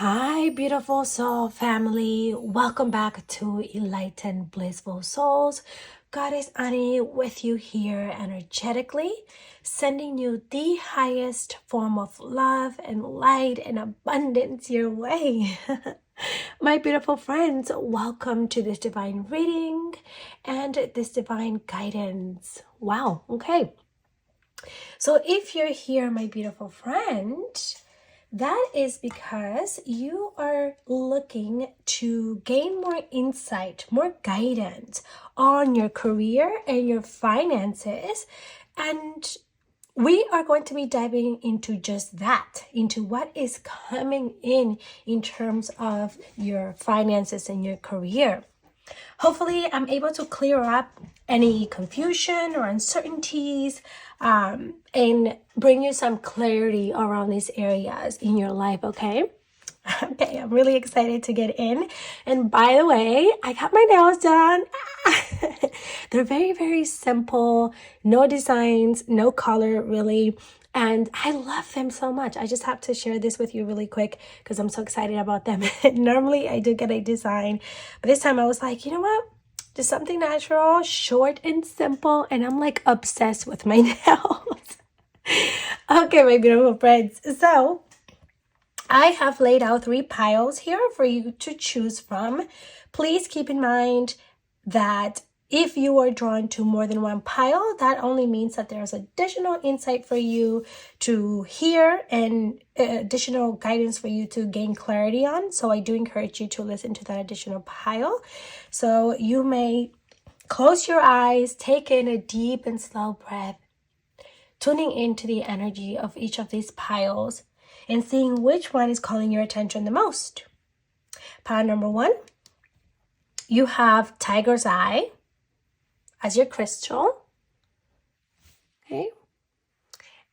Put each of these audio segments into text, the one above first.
Hi, beautiful soul family. Welcome back to Enlightened Blissful Souls. Goddess Anny with you here energetically, sending you the highest form of love and light and abundance your way. My beautiful friends, welcome to this divine reading and this divine guidance. Wow, okay. So if you're here, my beautiful friend, that is because you are looking to gain more insight, more guidance on your career and your finances. And we are going to be diving into just that, into what is coming in terms of your finances and your career. Hopefully, I'm able to clear up any confusion or uncertainties and bring you some clarity around these areas in your life, okay? Okay, I'm really excited to get in. And by the way, I got my nails done. They're very, very simple, no designs, no color really. And I love them so much. I just have to share this with you really quick because I'm so excited about them. Normally I do get a design, but this time I was like, you know what? Just something natural, short and simple. And I'm like obsessed with my nails. Okay, my beautiful friends. So I have laid out 3 piles here for you to choose from. Please keep in mind that if you are drawn to more than one pile, that only means that there's additional insight for you to hear and additional guidance for you to gain clarity on. So I do encourage you to listen to that additional pile. So you may close your eyes, take in a deep and slow breath, tuning into the energy of each of these piles and seeing which one is calling your attention the most. Pile number 1, you have Tiger's Eye as your crystal, okay?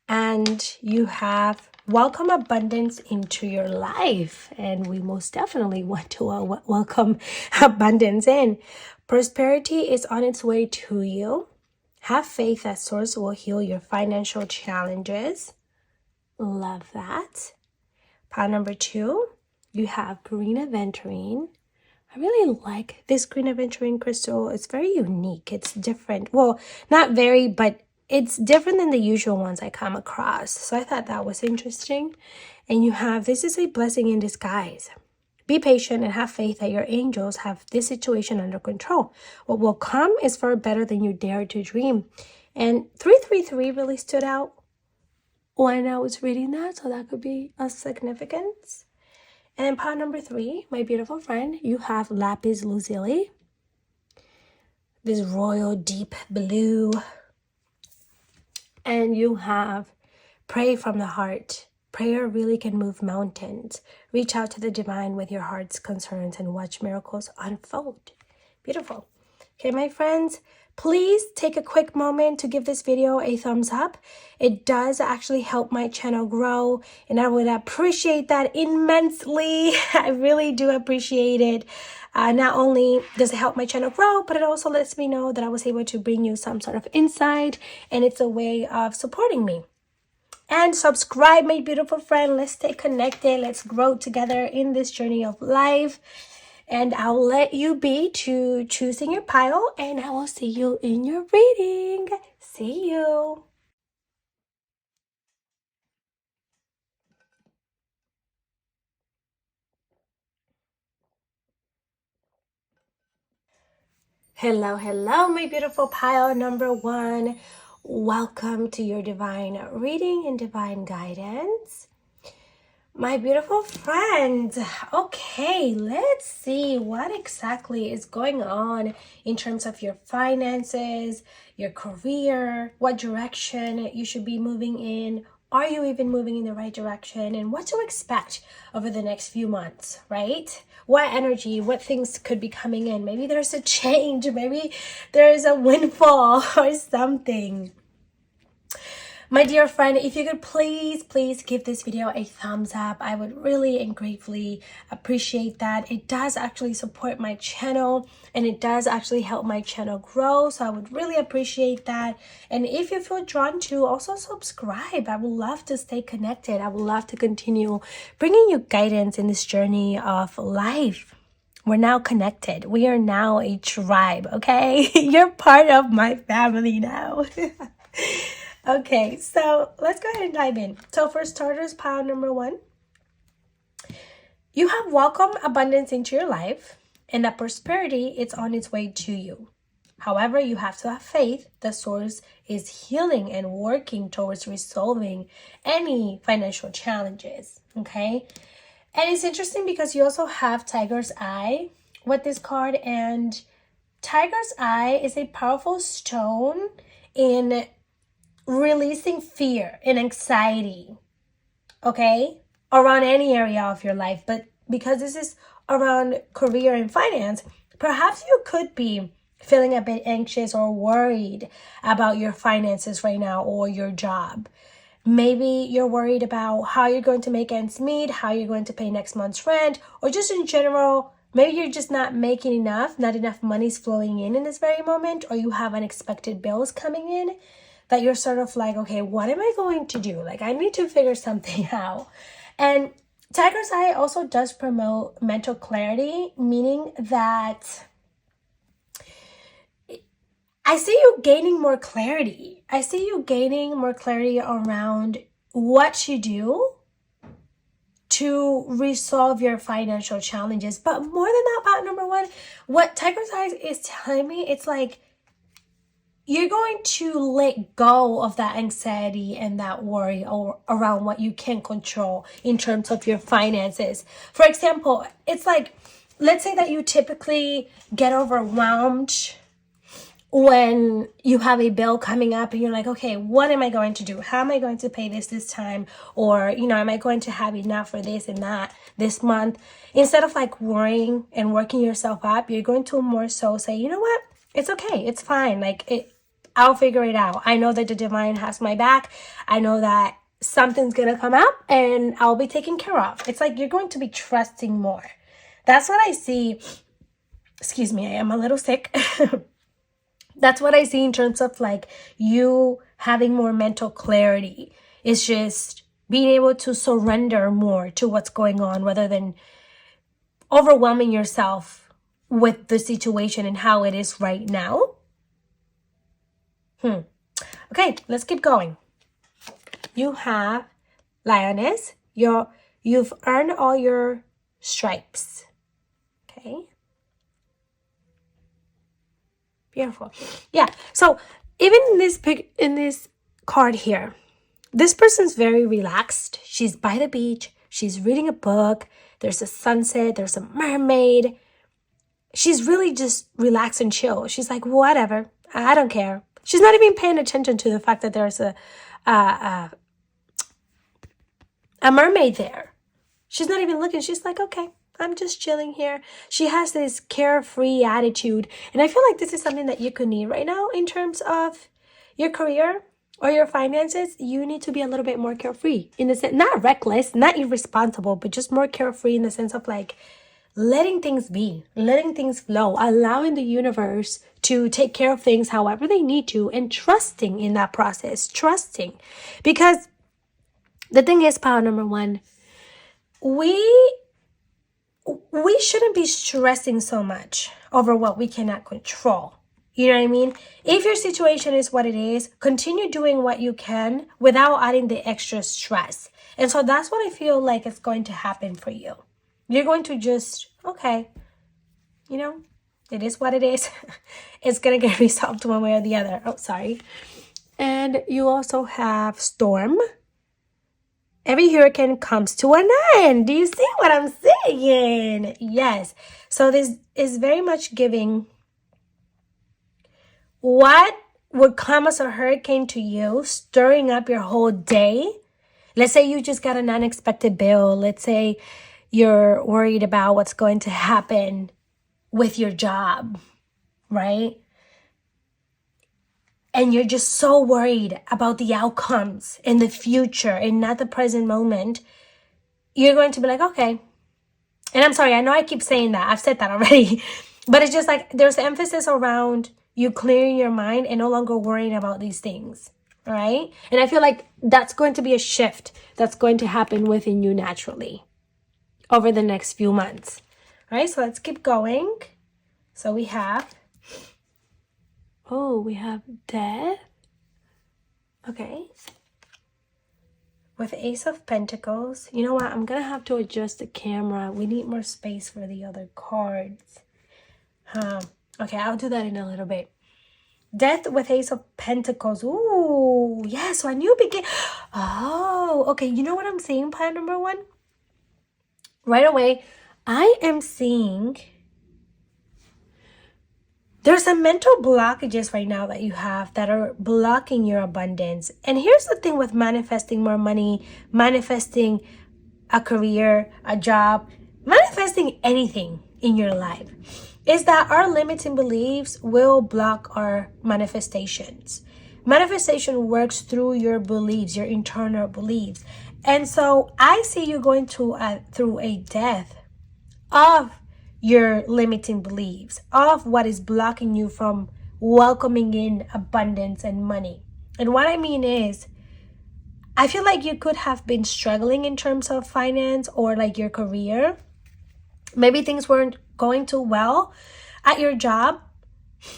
And you have Welcome Abundance into your life. And we most definitely want to welcome abundance in. Prosperity is on its way to you. Have faith that Source will heal your financial challenges. Love that. Pile number 2, you have Green Aventurine. I really like this Green Aventurine crystal. It's very unique. It's different. Well, not very, but it's different than the usual ones I come across. So I thought that was interesting. And you have, this is a blessing in disguise. Be patient and have faith that your angels have this situation under control. What will come is far better than you dare to dream. And 333 really stood out when I was reading that, so that could be a significance. And then pile number 3, my beautiful friend, you have Lapis Luzili, this royal deep blue, and you have Pray from the Heart. Prayer really can move mountains. Reach out to the divine with your heart's concerns and watch miracles unfold. Beautiful. Okay, my friends, please take a quick moment to give this video a thumbs up. It does actually help my channel grow, and I would appreciate that immensely. I really do appreciate it. Not only does it help my channel grow, but it also lets me know that I was able to bring you some sort of insight, and it's a way of supporting me. And subscribe, my beautiful friend. Let's stay connected. Let's grow together in this journey of life. And I'll let you be to choosing your pile, and I will see you in your reading. See you. Hello, hello, my beautiful pile number 1. Welcome to your divine reading and divine guidance. My beautiful friends, okay, let's see what exactly is going on in terms of your finances, your career, what direction you should be moving in. Are you even moving in the right direction? And what to expect over the next few months, right? What energy, what things could be coming in? Maybe there's a change, maybe there's a windfall or something. My dear friend, if you could please give this video a thumbs up. I would really and gratefully appreciate that. It does actually support my channel and it does actually help my channel grow. So I would really appreciate that. And if you feel drawn to, also subscribe. I would love to stay connected. I would love to continue bringing you guidance in this journey of life. We're now connected. We are now a tribe, okay? You're part of my family now. Okay, so let's go ahead and dive in. So for starters, pile number 1, you have welcome abundance into your life and that prosperity is on its way to you. However, you have to have faith the source is healing and working towards resolving any financial challenges, okay? And it's interesting because you also have Tiger's Eye with this card, and Tiger's Eye is a powerful stone in releasing fear and anxiety, okay, around any area of your life. But because this is around career and finance, perhaps you could be feeling a bit anxious or worried about your finances right now or your job. Maybe you're worried about how you're going to make ends meet, how you're going to pay next month's rent, or just in general, maybe you're just not making enough, not enough money's flowing in this very moment, or you have unexpected bills coming in that you're sort of like, okay, what am I going to do? Like, I need to figure something out. And Tiger's Eye also does promote mental clarity, meaning that I see you gaining more clarity. I see you gaining more clarity around what you do to resolve your financial challenges. But more than that, about number 1, what Tiger's Eye is telling me, it's like, you're going to let go of that anxiety and that worry around what you can control in terms of your finances. For example, it's like, let's say that you typically get overwhelmed when you have a bill coming up and you're like, okay, what am I going to do? How am I going to pay this time? Or, am I going to have enough for this and that this month? Instead of like worrying and working yourself up, you're going to more so say, you know what? It's okay. It's fine. I'll figure it out. I know that the divine has my back. I know that something's going to come up and I'll be taken care of. It's like you're going to be trusting more. That's what I see. Excuse me, I am a little sick. That's what I see in terms of like you having more mental clarity. It's just being able to surrender more to what's going on rather than overwhelming yourself with the situation and how it is right now. Okay, let's keep going. You have Lioness. You've earned all your stripes. Okay. Beautiful. Yeah. So even in this card here, this person's very relaxed. She's by the beach. She's reading a book. There's a sunset. There's a mermaid. She's really just relaxed and chill. She's like, whatever. I don't care. She's not even paying attention to the fact that there's a mermaid there. She's not even looking. She's like, okay, I'm just chilling here. She has this carefree attitude. And I feel like this is something that you could need right now in terms of your career or your finances. You need to be a little bit more carefree in the sense, not reckless, not irresponsible, but just more carefree in the sense of like letting things be, letting things flow, allowing the universe to take care of things however they need to, and trusting in that process, trusting. Because the thing is, power number 1, we shouldn't be stressing so much over what we cannot control. You know what I mean? If your situation is what it is, continue doing what you can without adding the extra stress. And so that's what I feel like is going to happen for you. You're going to just, okay, it is what it is. It's going to get resolved one way or the other. Oh, sorry. And you also have Storm. Every hurricane comes to an end. Do you see what I'm saying? Yes. So this is very much giving what would come as a hurricane to you, stirring up your whole day. Let's say you just got an unexpected bill. Let's say you're worried about what's going to happen with your job, right? and you're just so worried about the outcomes in the future and not the present moment, you're going to be like, okay. And I'm sorry, I know I keep saying that. I've said that already. But it's just like there's emphasis around you clearing your mind and no longer worrying about these things. All right? And I feel like that's going to be a shift that's going to happen within you naturally over the next few months. All right? So let's keep going. So we have death. Okay. With Ace of Pentacles. You know what? I'm going to have to adjust the camera. We need more space for the other cards. Okay, I'll do that in a little bit. Death with Ace of Pentacles. Ooh, yeah, so a new beginning. Oh, okay. You know what I'm seeing, plan number one? Right away, I am seeing there's some mental blockages right now that you have that are blocking your abundance. And here's the thing with manifesting more money, manifesting a career, a job, manifesting anything in your life, is that our limiting beliefs will block our manifestations. Manifestation works through your beliefs, your internal beliefs. And so I see you going through a death of your limiting beliefs, of what is blocking you from welcoming in abundance and money. And what I mean is, I feel like you could have been struggling in terms of finance or like your career. Maybe things weren't going too well at your job.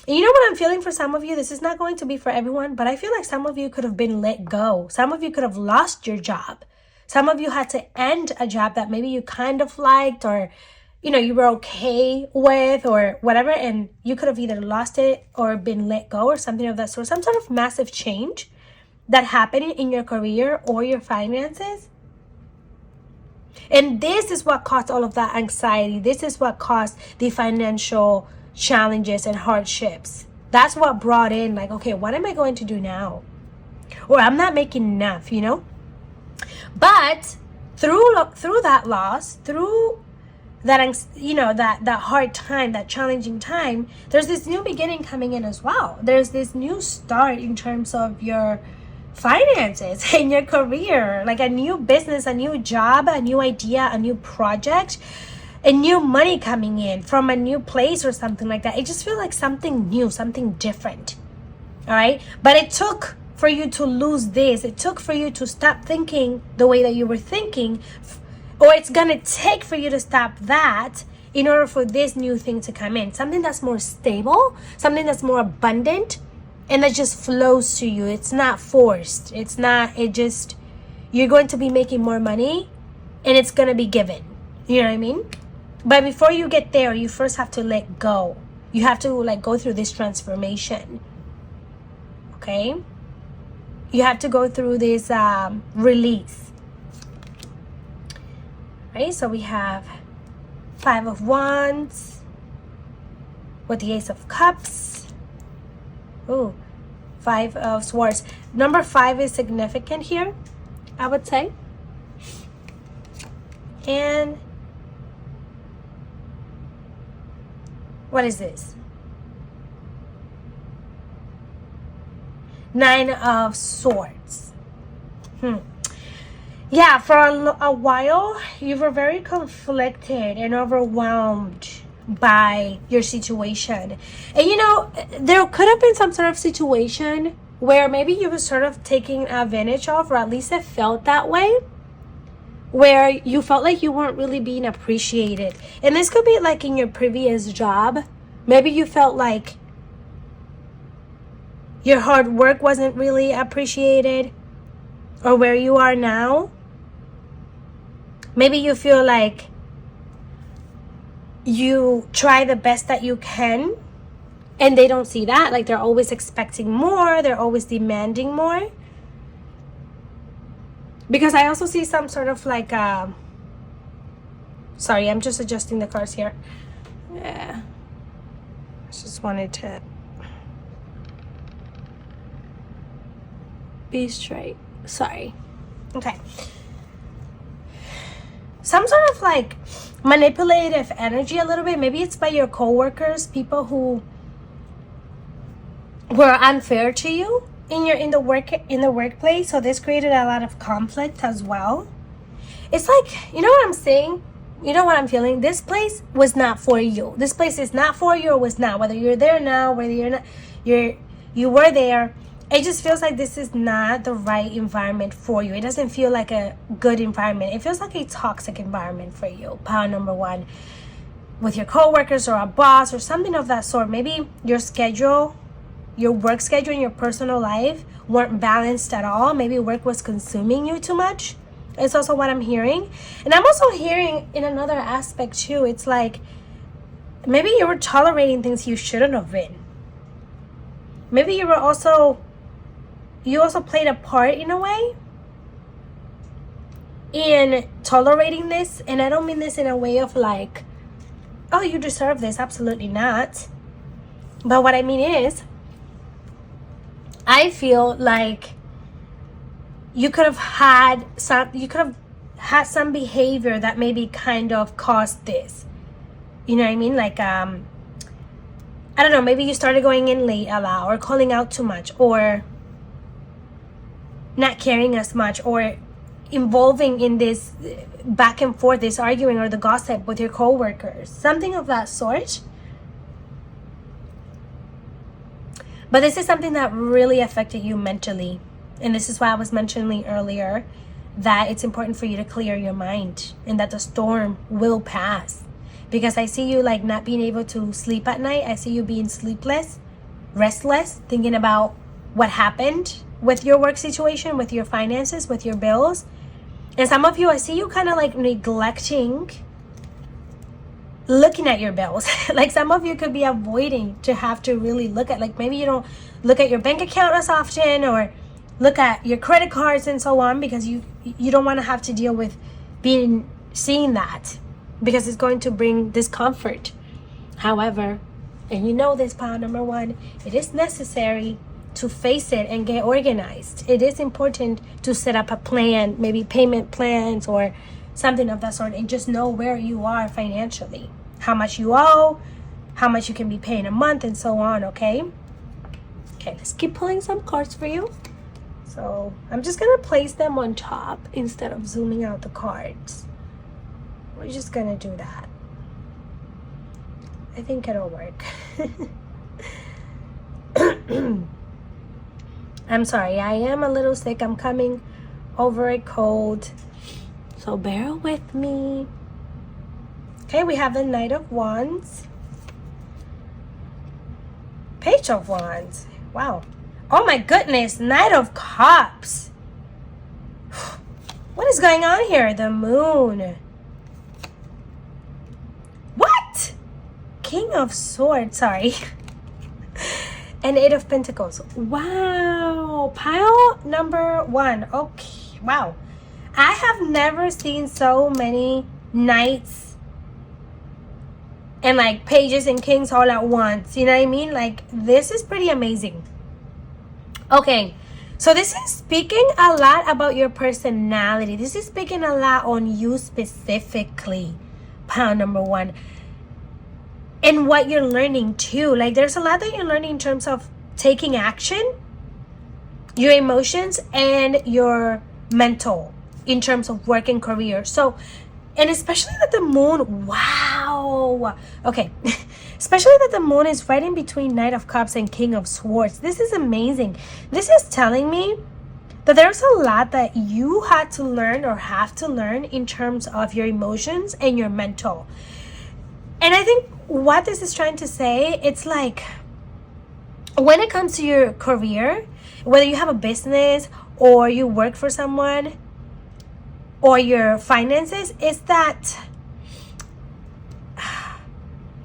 And you know what I'm feeling for some of you? This is not going to be for everyone, but I feel like some of you could have been let go. Some of you could have lost your job. Some of you had to end a job that maybe you kind of liked or you were okay with or whatever, and you could have either lost it or been let go or something of that sort. Some sort of massive change that happened in your career or your finances. And this is what caused all of that anxiety. This is what caused the financial challenges and hardships. That's what brought in like, okay, what am I going to do now? Or I'm not making enough, But through that loss, through that, that hard time, that challenging time, there's this new beginning coming in as well. There's this new start in terms of your finances in your career, like a new business, a new job, a new idea, a new project, and new money coming in from a new place or something like that. It just feels like something new, something different. All right. But it took for you to lose this. It took for you to stop thinking the way that you were thinking, or it's going to take for you to stop that in order for this new thing to come in. Something that's more stable, something that's more abundant, and that just flows to you. It's not forced. You're going to be making more money and it's going to be given. You know what I mean? But before you get there, you first have to let go. You have to go through this transformation. Okay? You have to go through this release. Right? So we have 5 of Wands with the Ace of Cups. Ooh, 5 of Swords. Number 5 is significant here, I would say. And what is this? 9 of Swords. Yeah, for a while, you were very conflicted and overwhelmed by your situation. And there could have been some sort of situation where maybe you were sort of taken advantage of, or at least it felt that way, where you felt like you weren't really being appreciated. And this could be like in your previous job. Maybe you felt like your hard work wasn't really appreciated, or where you are now. Maybe you feel like you try the best that you can and they don't see that. Like they're always expecting more. They're always demanding more. Because I also see some sort of like, sorry, I'm just adjusting the cards here. Yeah. I just wanted to be straight. Sorry. Okay. Some sort of like manipulative energy a little bit. Maybe it's by your coworkers, people who were unfair to you in the workplace. So this created a lot of conflict as well. It's like, you know what I'm saying? You know what I'm feeling? This place was not for you. This place is not for you, or was not. Whether you're there now, whether you're not, you were there. It just feels like this is not the right environment for you. It doesn't feel like a good environment. It feels like a toxic environment for you. Power number one, with your coworkers or a boss or something of that sort. Maybe your schedule, your work schedule and your personal life weren't balanced at all. Maybe work was consuming you too much. It's also what I'm hearing. And I'm also hearing in another aspect too, it's like maybe you were tolerating things you shouldn't have been. Maybe you also played a part in a way in tolerating this. And I don't mean this in a way of like, oh, you deserve this. Absolutely not. But what I mean is, I feel like you could have had some behavior that maybe kind of caused this. You know what I mean? Like, I don't know, maybe you started going in late a lot, or calling out too much, or not caring as much, or involving in this back and forth, this arguing or the gossip with your coworkers, something of that sort. But this is something that really affected you mentally. And this is why I was mentioning earlier that it's important for you to clear your mind and that the storm will pass. Because I see you like not being able to sleep at night. I see you being sleepless, restless, thinking about what happened with your work situation, with your finances, with your bills. And some of you, I see you kind of like neglecting looking at your bills. Like some of you could be avoiding to have to really look at, like maybe you don't look at your bank account as often, or look at your credit cards and so on, because you don't want to have to deal with seeing that, because it's going to bring discomfort. However, and you know this, power number one, it is necessary to face it and get organized. It is important to set up a plan, maybe payment plans or something of that sort, and just know where you are financially, how much you owe, how much you can be paying a month, and so on. Okay, let's keep pulling some cards for you. So I'm just gonna place them on top instead of zooming out the cards. We're just gonna do that. I think it'll work. I'm sorry, I am a little sick. I'm coming over a cold, so bear with me. Okay, we have the Knight of Wands, Page of Wands. Wow. Oh my goodness, Knight of Cups. What is going on here? The Moon. What? King of Swords, sorry. And Eight of Pentacles. Wow. Pile number one. Okay, wow. I have never seen so many knights and like pages and kings all at once. You know what I mean? Like, this is pretty amazing. Okay, so this is speaking a lot about your personality. This is speaking a lot on you specifically, pile number one. And what you're learning too. Like, there's a lot that you're learning in terms of taking action, your emotions, and your mental in terms of work and career. So, and especially that the moon, wow. Okay, especially that the moon is right in between Knight of Cups and King of Swords. This is amazing. This is telling me that there's a lot that you had to learn or have to learn in terms of your emotions and your mental. And I think what this is trying to say, it's like when it comes to your career, whether you have a business or you work for someone, or your finances, is that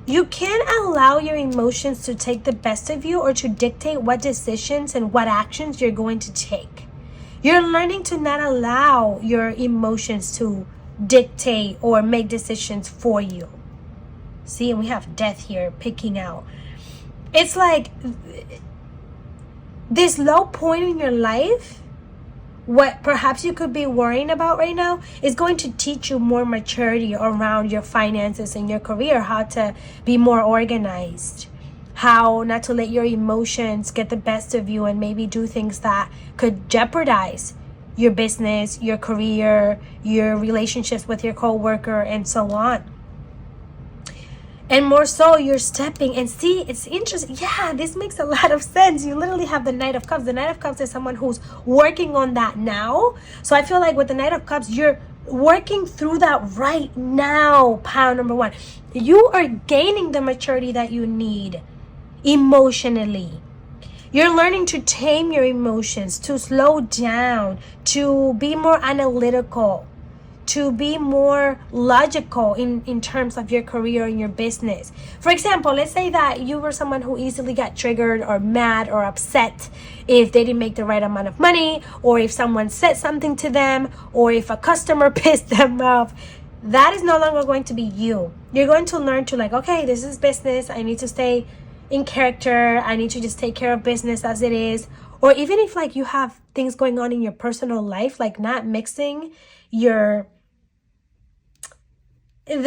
you can't allow your emotions to take the best of you or to dictate what decisions and what actions you're going to take. You're learning to not allow your emotions to dictate or make decisions for you. See, and we have death here picking out. It's like this low point in your life, what perhaps you could be worrying about right now, is going to teach you more maturity around your finances and your career, how to be more organized, how not to let your emotions get the best of you and maybe do things that could jeopardize your business, your career, your relationships with your coworker, and so on. And more so, you're stepping and see, it's interesting. Yeah, this makes a lot of sense. You literally have the Knight of Cups. The Knight of Cups is someone who's working on that now. So I feel like with the Knight of Cups, you're working through that right now, pile number one. You are gaining the maturity that you need emotionally. You're learning to tame your emotions, to slow down, to be more analytical, to be more logical in terms of your career and your business. For example, let's say that you were someone who easily got triggered or mad or upset if they didn't make the right amount of money, or if someone said something to them, or if a customer pissed them off. That is no longer going to be you. You're going to learn to like, okay, this is business. I need to stay in character. I need to just take care of business as it is. Or even if like you have things going on in your personal life, like not mixing the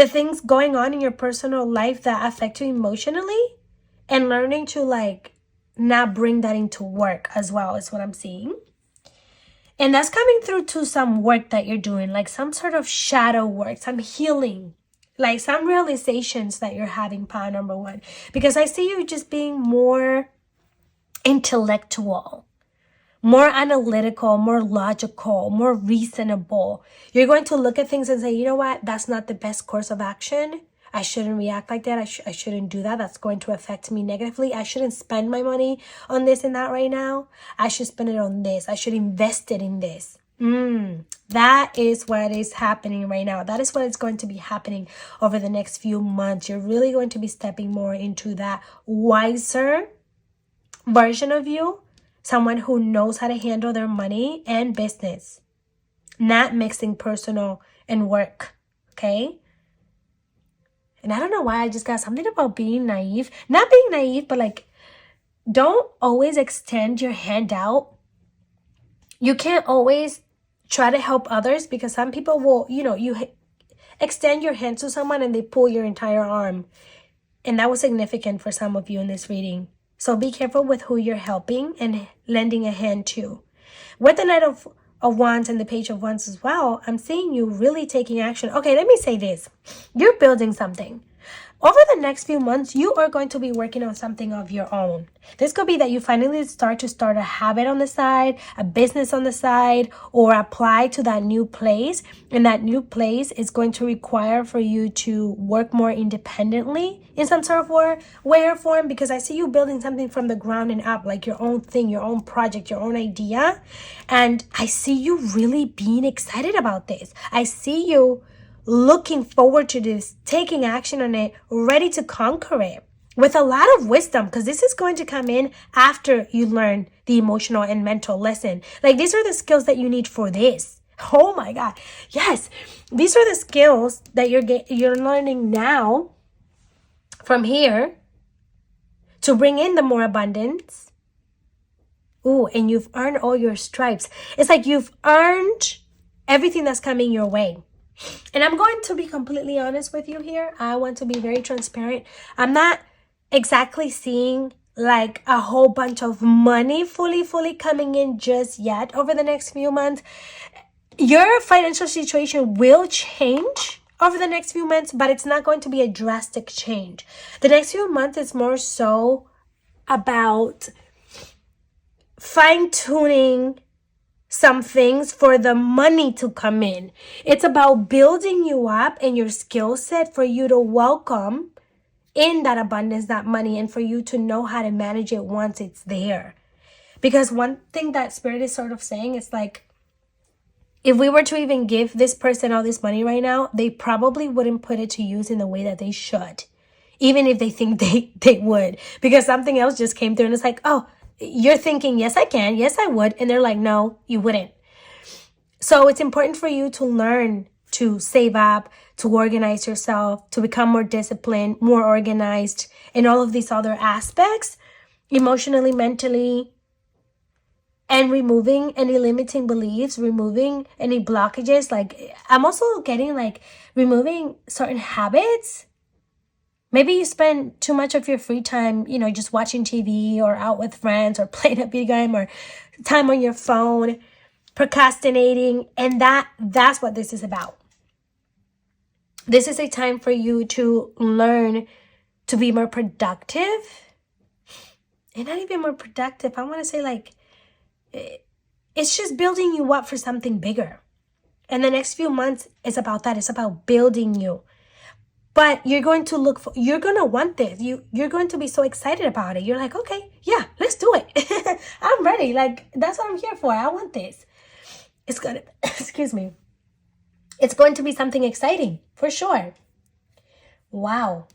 things going on in your personal life that affect you emotionally, and learning to like not bring that into work as well is what I'm seeing. And that's coming through to some work that you're doing, like some sort of shadow work, some healing, like some realizations that you're having, pile number one. Because I see you just being more intellectual, more analytical, more logical, more reasonable. You're going to look at things and say, you know what? That's not the best course of action. I shouldn't react like that. I shouldn't do that. That's going to affect me negatively. I shouldn't spend my money on this and that right now. I should spend it on this. I should invest it in this. That is what is happening right now. That is what is going to be happening over the next few months. You're really going to be stepping more into that wiser version of you. Someone who knows how to handle their money and business. Not mixing personal and work. Okay? And I don't know why I just got something about being naive. Not being naive, but like, don't always extend your hand out. You can't always try to help others, because some people will, you extend your hand to someone and they pull your entire arm. And that was significant for some of you in this reading. So be careful with who you're helping and lending a hand to. With the Knight of Wands and the Page of Wands as well, I'm seeing you really taking action. Okay, let me say this. You're building something. Over the next few months, you are going to be working on something of your own. This could be that you finally start a habit on the side, a business on the side, or apply to that new place. And that new place is going to require for you to work more independently in some sort of way or form, because I see you building something from the ground and up, like your own thing, your own project, your own idea. And I see you really being excited about this. I see you looking forward to this, taking action on it, ready to conquer it with a lot of wisdom, because this is going to come in after you learn the emotional and mental lesson. Like, these are the skills that you need for this. Oh my God. Yes. These are the skills that you're learning now from here to bring in the more abundance. Ooh, and you've earned all your stripes. It's like you've earned everything that's coming your way. And I'm going to be completely honest with you here. I want to be very transparent. I'm not exactly seeing like a whole bunch of money fully coming in just yet over the next few months. Your financial situation will change over the next few months, but it's not going to be a drastic change. The next few months is more so about fine-tuning some things for the money to come in. It's about building you up and your skill set for you to welcome in that abundance, that money, and for you to know how to manage it once it's there. Because one thing that Spirit is sort of saying is like, if we were to even give this person all this money right now, they probably wouldn't put it to use in the way that they should, even if they think they would, because something else just came through and it's like, oh, you're thinking, yes, I can. Yes, I would. And they're like, no, you wouldn't. So it's important for you to learn to save up, to organize yourself, to become more disciplined, more organized, and all of these other aspects, emotionally, mentally, and removing any limiting beliefs, removing any blockages. Like, I'm also getting like removing certain habits, Maybe you spend too much of your free time, you know, just watching TV or out with friends or playing a video game or time on your phone, procrastinating. And that's what this is about. This is a time for you to learn to be more productive. And not even more productive. I want to say like, it's just building you up for something bigger. And the next few months is about that. It's about building you. But you're going to you're going to want this. You're going to be so excited about it. You're like, okay, yeah, let's do it. I'm ready. Like, that's what I'm here for. I want this. It's going to, excuse me. It's going to be something exciting for sure. Wow.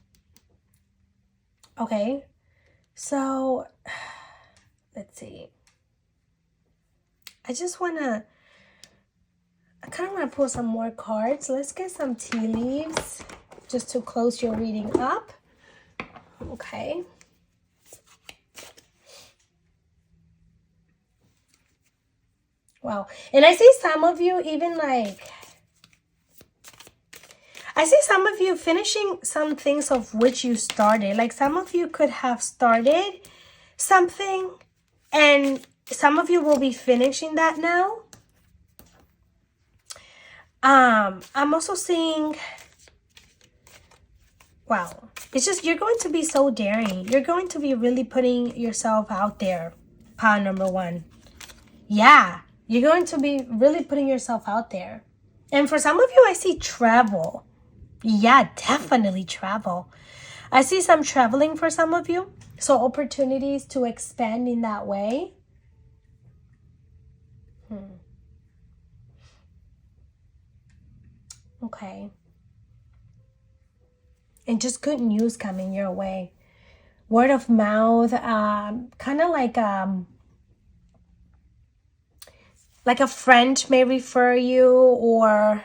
Okay. So, let's see. I kind of want to pull some more cards. Let's get some tea leaves just to close your reading up. Okay. Wow. And I see some of you even like, I see some of you finishing some things of which you started. Like some of you could have started something and some of you will be finishing that now. I'm also seeing, wow, it's just, you're going to be so daring. You're going to be really putting yourself out there. Pile number 1. Yeah, you're going to be really putting yourself out there. And for some of you, I see travel. Yeah, definitely travel. I see some traveling for some of you. So opportunities to expand in that way. Okay. And just good news coming your way. Word of mouth, kind of like a friend may refer you, or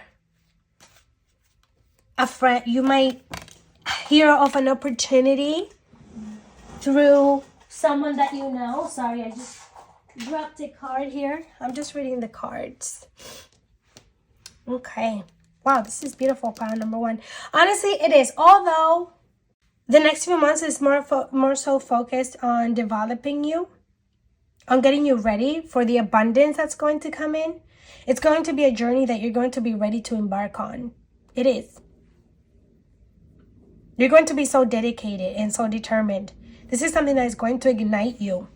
a friend, you might hear of an opportunity through someone that you know. Sorry, I just dropped a card here. I'm just reading the cards. Okay. Wow, this is beautiful, pile number 1. Honestly, it is. Although the next few months is more so focused on developing you, on getting you ready for the abundance that's going to come in. It's going to be a journey that you're going to be ready to embark on. It is. You're going to be so dedicated and so determined. This is something that is going to ignite you.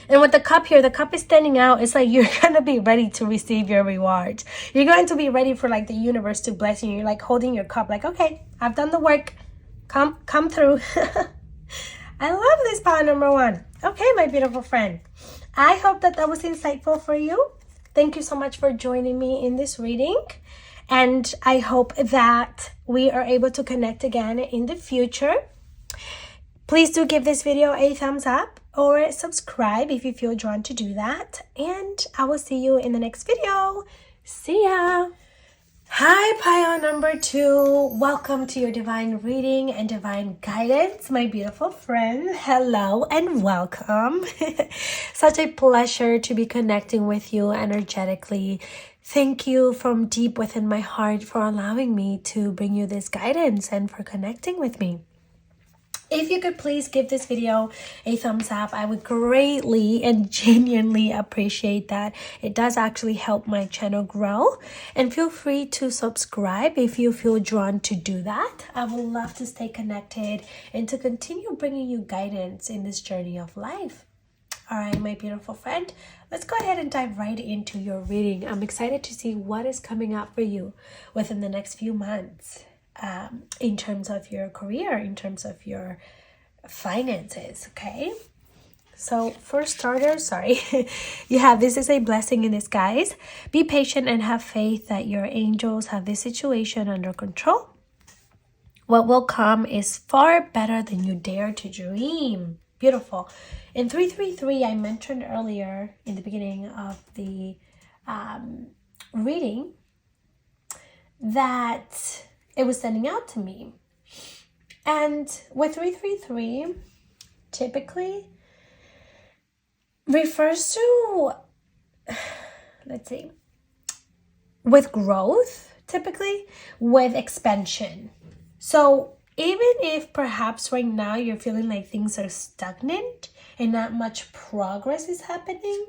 And with the cup here, the cup is standing out. It's like you're going to be ready to receive your rewards. You're going to be ready for like the universe to bless you. You're like holding your cup like, okay, I've done the work. Come through. I love this pile number 1. Okay, my beautiful friend. I hope that was insightful for you. Thank you so much for joining me in this reading. And I hope that we are able to connect again in the future. Please do give this video a thumbs up or subscribe if you feel drawn to do that. And I will see you in the next video. See ya. Hi, pile number 2. Welcome to your divine reading and divine guidance, my beautiful friend. Hello and welcome. Such a pleasure to be connecting with you energetically. Thank you from deep within my heart for allowing me to bring you this guidance and for connecting with me. If you could please give this video a thumbs up, I would greatly and genuinely appreciate that. It does actually help my channel grow. And feel free to subscribe if you feel drawn to do that. I would love to stay connected and to continue bringing you guidance in this journey of life. All right, my beautiful friend, let's go ahead and dive right into your reading. I'm excited to see what is coming up for you within the next few months. In terms of your career, in terms of your finances, okay? So for starters, you have, this is a blessing in disguise. Be patient and have faith that your angels have this situation under control. What will come is far better than you dare to dream. Beautiful. In 333, I mentioned earlier in the beginning of the reading that it was sending out to me. And with 333, typically refers to, let's see, with growth, typically with expansion. So Even if perhaps right now you're feeling like things are stagnant and not much progress is happening,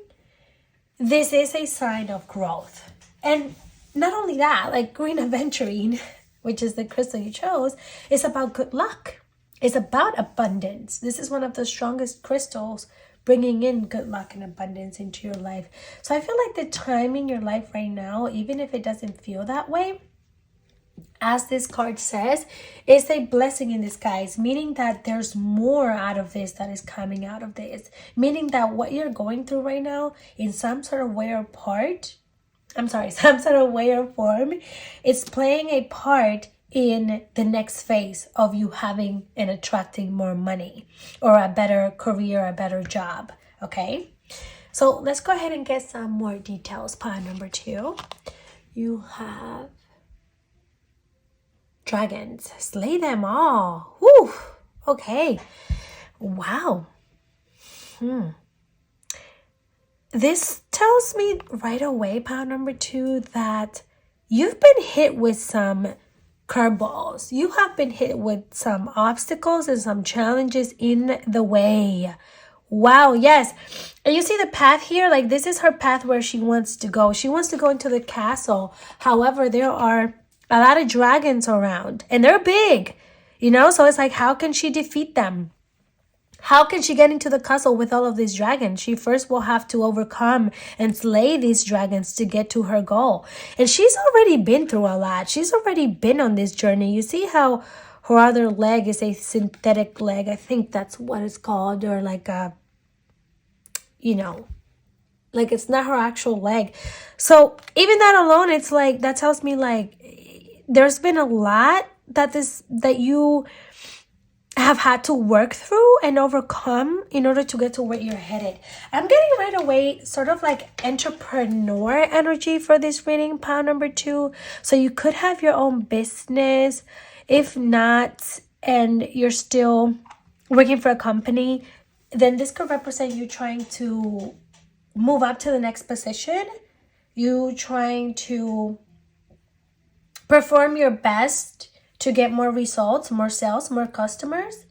this is a sign of growth. And not only that, like green aventurine, which is the crystal you chose, is about good luck. It's about abundance. This is one of the strongest crystals bringing in good luck and abundance into your life. So I feel like the time in your life right now, even if it doesn't feel that way, as this card says, is a blessing in disguise, meaning that there's more out of this that is coming out of this. Meaning that what you're going through right now, in some sort of way or some sort of way or form, it's playing a part in the next phase of you having and attracting more money or a better career, a better job. Okay, so let's go ahead and get some more details. Pile number 2, you have dragons. Slay them all. Whew. Okay. Wow. This tells me right away, pile number 2, that you've been hit with some curveballs. You have been hit with some obstacles and some challenges in the way. Wow, yes. And you see the path here? Like, this is her path where she wants to go. She wants to go into the castle. However, there are a lot of dragons around. And they're big, you know? So it's like, how can she defeat them? How can she get into the castle with all of these dragons? She first will have to overcome and slay these dragons to get to her goal. And she's already been through a lot. She's already been on this journey. You see how her other leg is a synthetic leg. I think that's what it's called. Or like a, you know, like it's not her actual leg. So even that alone, it's like, that tells me like there's been a lot that you have had to work through and overcome in order to get to where you're headed. I'm getting right away sort of like entrepreneur energy for this reading, pile number 2. So you could have your own business. If not, and you're still working for a company, then this could represent you trying to move up to the next position. You trying to perform your best to get more results, more sales, more customers.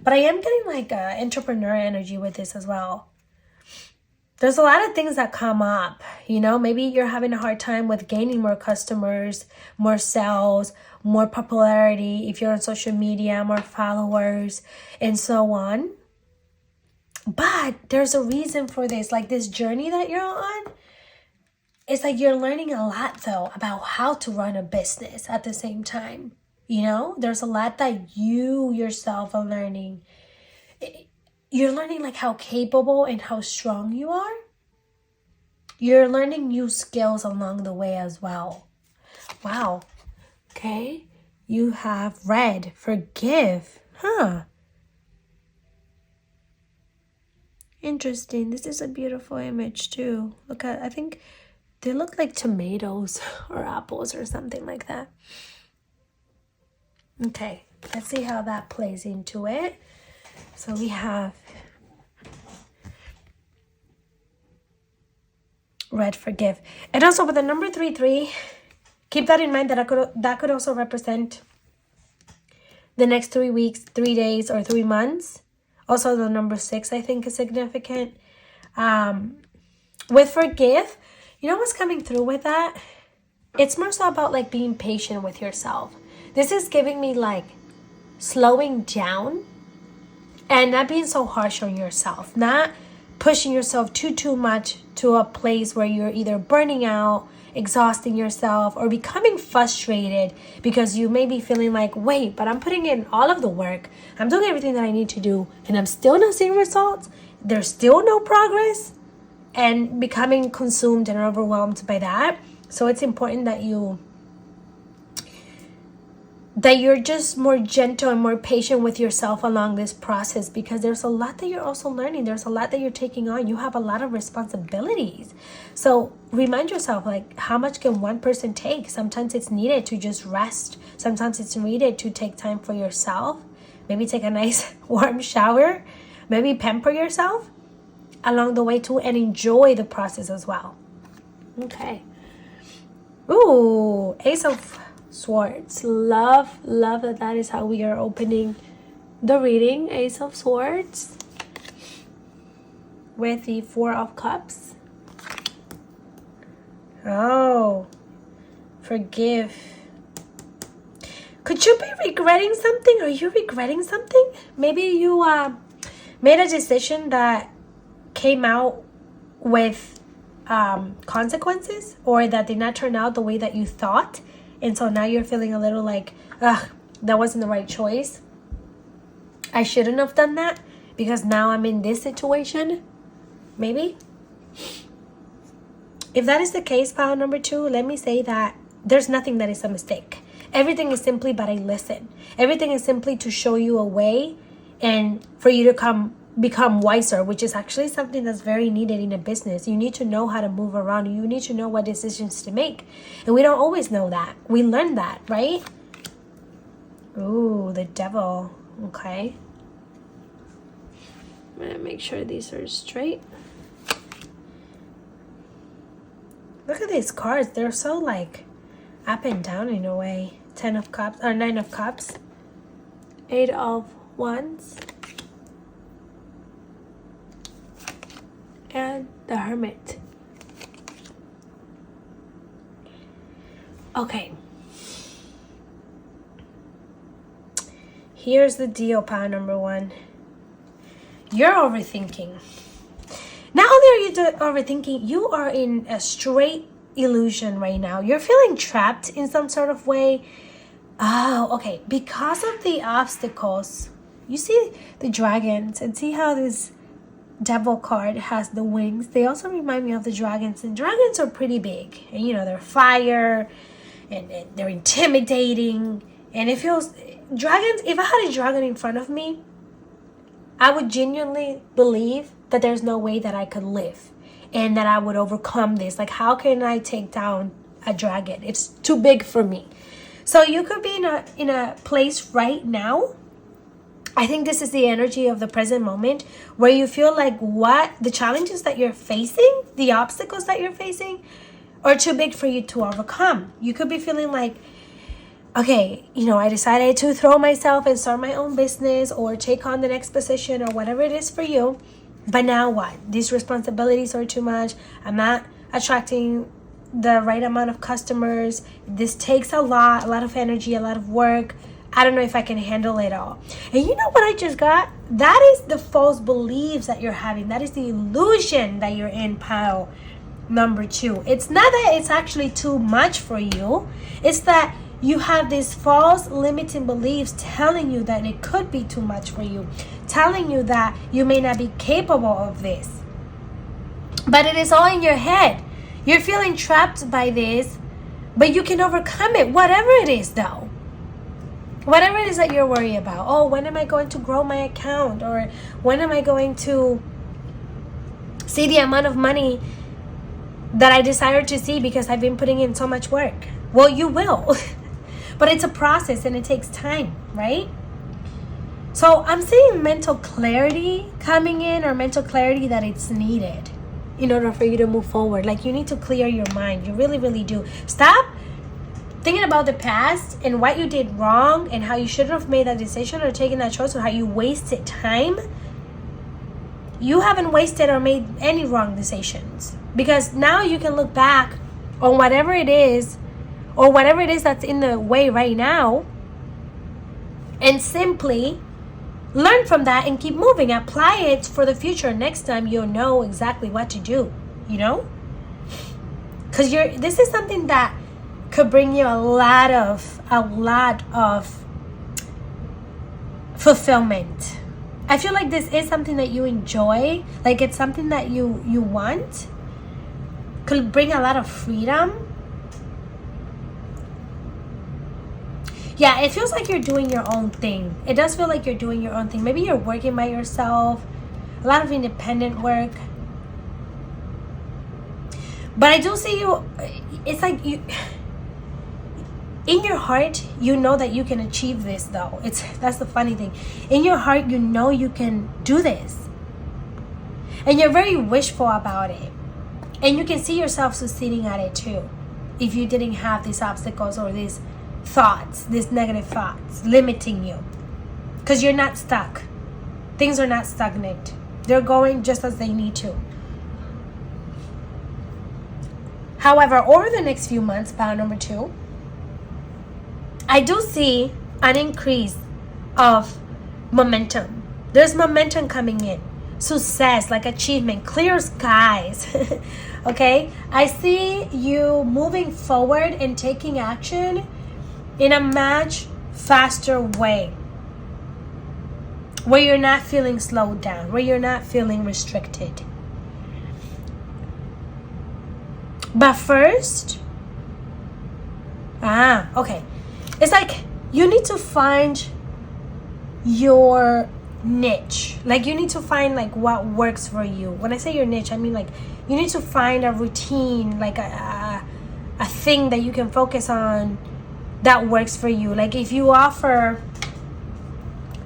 But I am getting like entrepreneur energy with this as well. There's a lot of things that come up, you know, maybe you're having a hard time with gaining more customers, more sales, more popularity. If you're on social media, more followers and so on. But there's a reason for this, like this journey that you're on. It's like you're learning a lot though about how to run a business at the same time. You know, there's a lot that you yourself are learning. You're learning like how capable and how strong you are. You're learning new skills along the way as well. Wow. Okay. You have red, forgive. Huh. Interesting. This is a beautiful image too. Look at, I think they look like tomatoes or apples or something like that. Okay, let's see how that plays into it. So we have red, forgive. And also with the number 3, keep that in mind that that could also represent the next 3 weeks, 3 days, or 3 months. Also the number 6, I think, is significant. With forgive, you know what's coming through with that? It's more so about like being patient with yourself. This is giving me like slowing down and not being so harsh on yourself. Not pushing yourself too much to a place where you're either burning out, exhausting yourself, or becoming frustrated because you may be feeling like, wait, but I'm putting in all of the work. I'm doing everything that I need to do and I'm still not seeing results. There's still no progress, and becoming consumed and overwhelmed by that. So it's important that you're just more gentle and more patient with yourself along this process, because there's a lot that you're also learning. There's a lot that you're taking on. You have a lot of responsibilities. So remind yourself, like, how much can one person take? Sometimes it's needed to just rest. Sometimes it's needed to take time for yourself. Maybe take a nice warm shower. Maybe pamper yourself along the way too, and enjoy the process as well. Okay. Ooh, Ace of Swords. Love that is how we are opening the reading. Ace of Swords with the Four of Cups. Oh, forgive. Could you be regretting something? Are you regretting something? Maybe you made a decision that came out with consequences, or that did not turn out the way that you thought, and so now you're feeling a little like, ugh, that wasn't the right choice. I shouldn't have done that because now I'm in this situation. Maybe. If that is the case, pile number 2, let me say that there's nothing that is a mistake. Everything is simply but a lesson. Everything is simply to show you a way and for you to become wiser, which is actually something that's very needed in a business. You need to know how to move around. You need to know what decisions to make. And we don't always know that. We learn that, right? Ooh, the Devil. Okay. I'm going to make sure these are straight. Look at these cards. They're so like up and down in a way. 10 of Cups or 9 of Cups. 8 of Wands. And the Hermit. Okay. Here's the deal, pile number 1. You're overthinking. Not only are you overthinking, you are in a straight illusion right now. You're feeling trapped in some sort of way. Oh, okay. Because of the obstacles, you see the dragons, and see how this Devil card has the wings. They also remind me of the dragons, and dragons are pretty big, and you know, they're fire and they're intimidating, and it feels dragons. If I had a dragon in front of me, I would genuinely believe that there's no way that I could live and that I would overcome this. Like, how can I take down a dragon? It's too big for me. So you could be in a place right now. I think this is the energy of the present moment where you feel like what the challenges that you're facing, the obstacles that you're facing, are too big for you to overcome. You could be feeling like, okay, you know, I decided to throw myself and start my own business or take on the next position or whatever it is for you. But now what? These responsibilities are too much. I'm not attracting the right amount of customers. This takes a lot of energy, a lot of work. I don't know if I can handle it all. And you know what I just got? That is the false beliefs that you're having. That is the illusion that you're in, pile number 2. It's not that it's actually too much for you. It's that you have these false limiting beliefs telling you that it could be too much for you, telling you that you may not be capable of this. But it is all in your head. You're feeling trapped by this, but you can overcome it, whatever it is though. Whatever it is that you're worried about. Oh, when am I going to grow my account? Or when am I going to see the amount of money that I desire to see because I've been putting in so much work? Well, you will. But it's a process and it takes time, right? So I'm seeing mental clarity coming in, or mental clarity that it's needed in order for you to move forward. Like, you need to clear your mind. You really, really do. Stop thinking about the past and what you did wrong and how you shouldn't have made that decision or taken that choice, or how you wasted time. You haven't wasted or made any wrong decisions, because now you can look back on whatever it is, or whatever it is that's in the way right now, and simply learn from that and keep moving. Apply it for the future. Next time you'll know exactly what to do, you know? Because this is something that could bring you a lot of fulfillment. I feel like this is something that you enjoy. Like, it's something that you want. Could bring a lot of freedom. Yeah, it feels like you're doing your own thing. It does feel like you're doing your own thing. Maybe you're working by yourself. A lot of independent work. But I do see you, it's like you, in your heart, you know that you can achieve this though. That's the funny thing. In your heart, you know you can do this. And you're very wishful about it. And you can see yourself succeeding at it too. If you didn't have these obstacles or these thoughts, these negative thoughts limiting you, because you're not stuck. Things are not stagnant. They're going just as they need to. However, over the next few months, pile number 2, I do see an increase of momentum. There's momentum coming in. Success, like achievement, clear skies. Okay? I see you moving forward and taking action in a much faster way, where you're not feeling slowed down, where you're not feeling restricted. But first, okay. It's like you need to find your niche. Like you need to find like what works for you. When I say your niche, I mean like you need to find a routine, like a thing that you can focus on that works for you. Like if you offer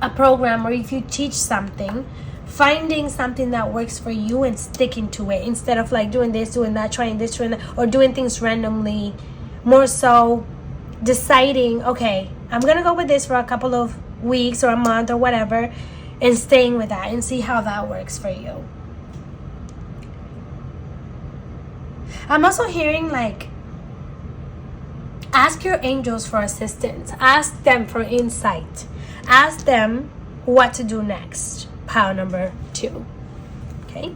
a program or if you teach something, finding something that works for you and sticking to it, instead of like doing this, doing that, trying this, trying that, or doing things randomly. More so deciding, okay, I'm gonna go with this for a couple of weeks or a month or whatever, and staying with that and see how that works for you. I'm also hearing like, ask your angels for assistance. Ask them for insight. Ask them what to do next. Pile number 2. Okay,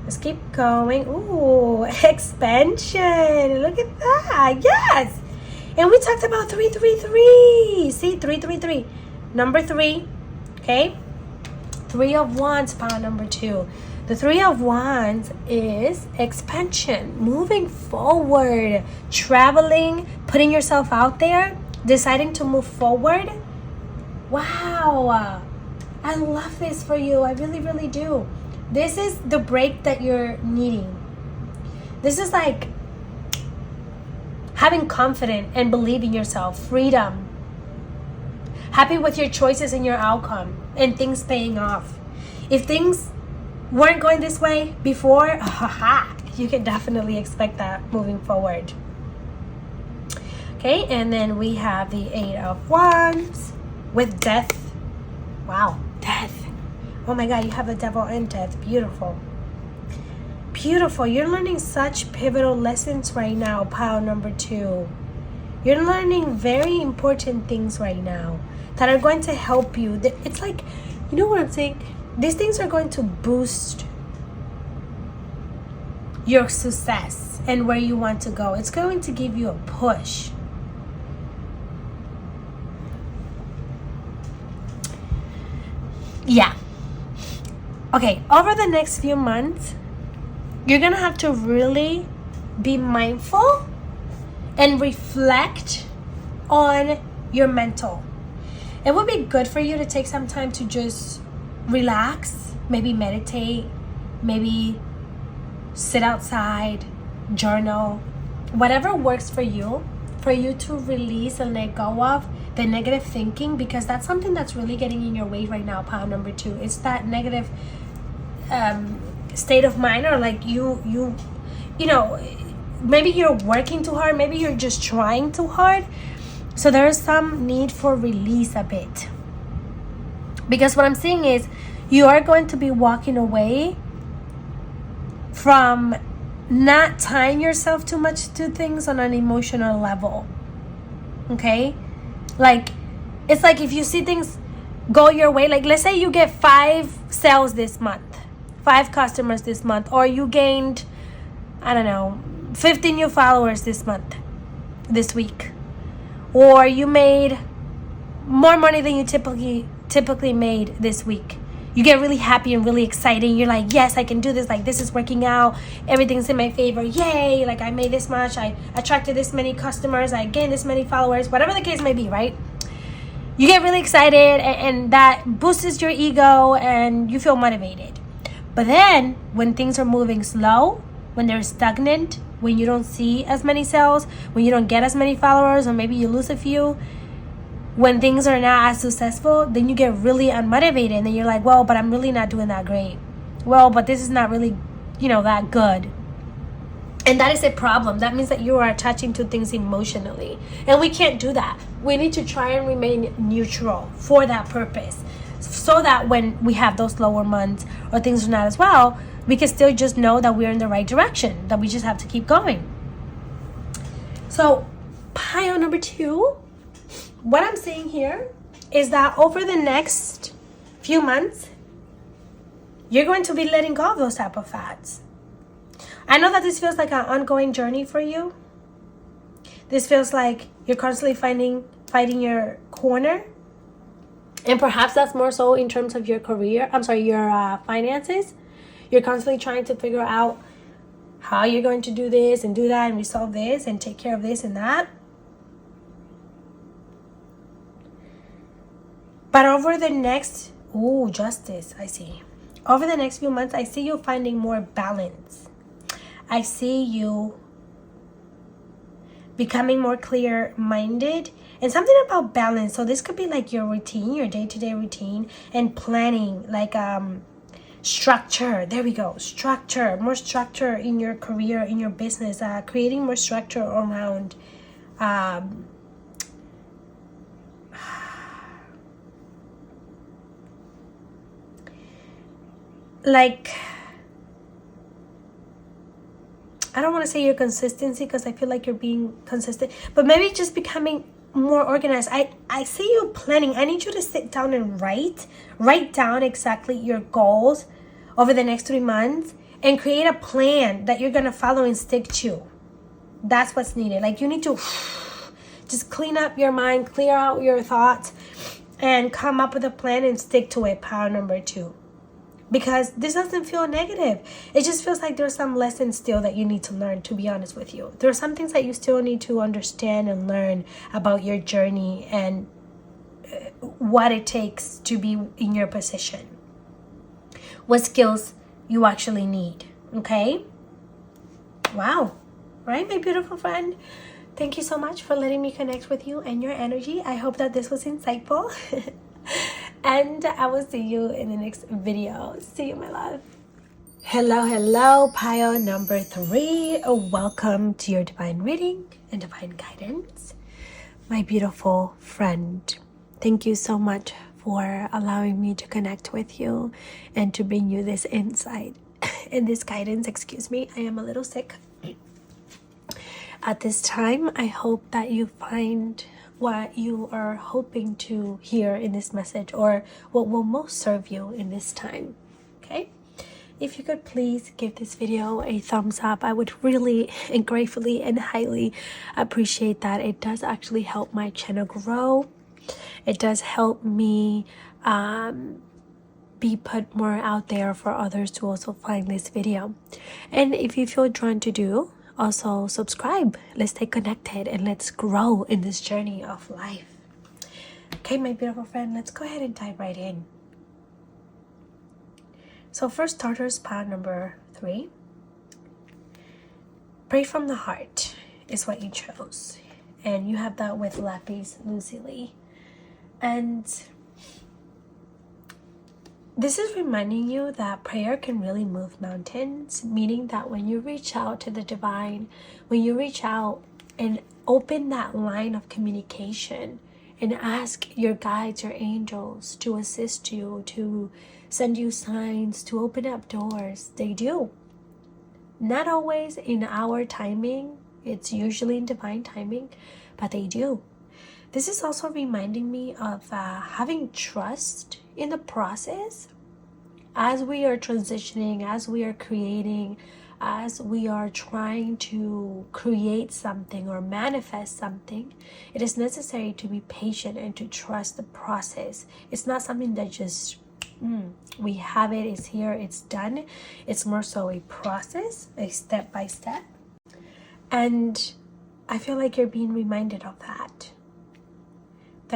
let's keep going. Ooh, expansion. Look at that. Yes. And we talked about 333. See, 333. Number 3. Okay. 3 of Wands, pile number 2. The 3 of Wands is expansion, moving forward, traveling, putting yourself out there, deciding to move forward. Wow. I love this for you. I really, really do. This is the break that you're needing. This is like having confidence and believing yourself, freedom, happy with your choices and your outcome, and things paying off. If things weren't going this way before, you can definitely expect that moving forward. Okay, and then we have the 8 of Wands with death. Wow, death. Oh my God, you have the devil and death. Beautiful. Beautiful. You're learning such pivotal lessons right now, pile number 2. You're learning very important things right now that are going to help you. It's like, you know what I'm saying? These things are going to boost your success and where you want to go. It's going to give you a push. Yeah. Okay, over the next few months, you're going to have to really be mindful and reflect on your mental. It would be good for you to take some time to just relax, maybe meditate, maybe sit outside, journal, whatever works for you to release and let go of the negative thinking, because that's something that's really getting in your way right now, pile number 2. It's that negative state of mind, or like you know, maybe you're working too hard, maybe you're just trying too hard. So there's some need for release a bit, because what I'm seeing is you are going to be walking away from not tying yourself too much to things on an emotional level. Okay, like it's like if you see things go your way, like let's say you get 5 sales this month, 5 customers this month, or you gained, I don't know, 50 new followers this month, this week, or you made more money than you typically made this week. You get really happy and really excited. You're like, yes, I can do this. Like, this is working out. Everything's in my favor. Yay. Like, I made this much. I attracted this many customers. I gained this many followers. Whatever the case may be, right? You get really excited, and that boosts your ego, and you feel motivated. But then, when things are moving slow, when they're stagnant, when you don't see as many sales, when you don't get as many followers, or maybe you lose a few, when things are not as successful, then you get really unmotivated, and then you're like, well, but I'm really not doing that great. Well, but this is not really, that good. And that is a problem. That means that you are attaching to things emotionally. And we can't do that. We need to try and remain neutral for that purpose. So that when we have those lower months or things are not as well, we can still just know that we're in the right direction. That we just have to keep going. So, pile number 2. What I'm saying here is that over the next few months, you're going to be letting go of those type of fads. I know that this feels like an ongoing journey for you. This feels like you're constantly fighting your corner. And perhaps that's more so in terms of your career. Your finances. You're constantly trying to figure out how you're going to do this and do that and resolve this and take care of this and that. But over the next, justice, I see. Over the next few months, I see you finding more balance. I see you becoming more clear-minded. And something about balance. So this could be like your routine, your day-to-day routine, and planning, like structure. There we go. Structure. More structure in your career, in your business. Creating more structure around like, I don't want to say your consistency because I feel like you're being consistent, but maybe just becoming more organized. I see you planning. I need you to sit down and write down exactly your goals over the next 3 months and create a plan that you're going to follow and stick to. That's what's needed. Like, you need to just clean up your mind, clear out your thoughts, and come up with a plan and stick to it. Power number 2. Because this doesn't feel negative. It just feels like there's some lessons still that you need to learn, to be honest with you. There are some things that you still need to understand and learn about your journey and what it takes to be in your position. What skills you actually need, okay? Wow. Right, my beautiful friend? Thank you so much for letting me connect with you and your energy. I hope that this was insightful. And I will see you in the next video. See you, my love. Hello, pile number 3. Welcome to your divine reading and divine guidance. My beautiful friend, thank you so much for allowing me to connect with you and to bring you this insight and this guidance. Excuse me, I am a little sick. At this time, I hope that you find what you are hoping to hear in this message, or what will most serve you in this time. Okay, if you could please give this video a thumbs up, I would really and gratefully and highly appreciate that. It does actually help my channel grow. It does help me be put more out there for others to also find this video. And if you feel drawn to do, also subscribe. Let's stay connected and let's grow in this journey of life. Okay, my beautiful friend, let's go ahead and dive right in. So for starters, pile number 3. Pray from the heart is what you chose. And you have that with Lapis Luzili. And this is reminding you that prayer can really move mountains, meaning that when you reach out to the divine, when you reach out and open that line of communication and ask your guides, your angels to assist you, to send you signs, to open up doors, they do. Not always in our timing, it's usually in divine timing, but they do. This is also reminding me of having trust in the process as we are transitioning, as we are creating, as we are trying to create something or manifest something. It is necessary to be patient and to trust the process. It's not something that just we have it, it's here, it's done. It's more so a process, a step by step. And I feel like you're being reminded of that